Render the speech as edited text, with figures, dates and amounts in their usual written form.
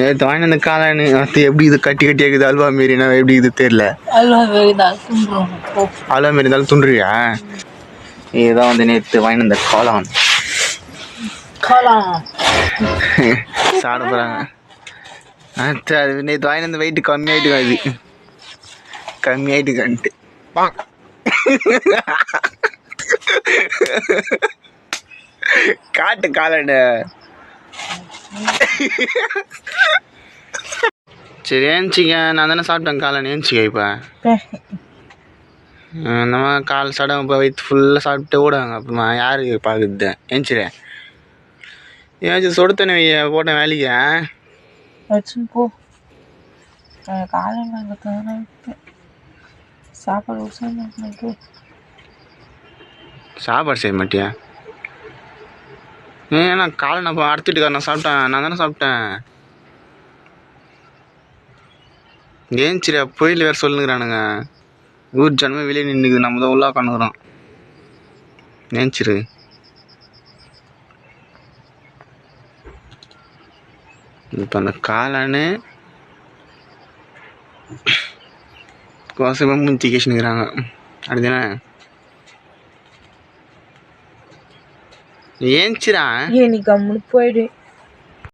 நேற்று வாங்கி அந்த காளானு அது எப்படி இது கட்டி கட்டி இருக்குது அல்வா மாரினா எப்படி இது தெரியல. அல்வா மாரி இருந்தாலும் துண்டுறியா? இதுதான் வந்து நேற்று வாங்கி அந்த காளான் சாப்பிட போகிறாங்க. அது நேற்று வாங்கி அந்த வெயிட்டு கம்மியாயிட்டு அது கம்மியாயிட்டுக்கான்ட்டு காட்டு காளானு. சரி ஏஞ்சிக்க, நான் தானே சாப்பிட்டேன் காளான். ஏஞ்சிக்க இப்போ இந்த மாதிரி கால் சாப்பிட இப்போ வயிற்று ஃபுல்லாக சாப்பிட்டு ஓடுவாங்க. அப்புறமா யாருக்கு பார்க்குறது? ஏஞ்சிட ஏதாச்சும் சொடு தண்ணி போட்டேன் வேலைக்கு வச்சுன்னு போ. காலையில் சாப்பாடு சாப்பாடு செய்ய மாட்டியா? ஏன்னா காலை நான் அறுத்துட்டு நான் சாப்பிட்டேன். நான் தானே சாப்பிட்டேன். ஏஞ்சிரியா புயல் வேறு சொல்லுங்கிறானுங்க. ஊர் ஜனமே வெளியே நின்றுக்குது, நம்ம தான் உள்ளா காணுக்குறோம். ஏஞ்சிரு. இப்போ அந்த காளானு கோசமாக முந்தி கேஷனுங்கிறாங்க. அப்படிதானே? ஏஞ்சிரா நீ கம்முன்னு போயிடு.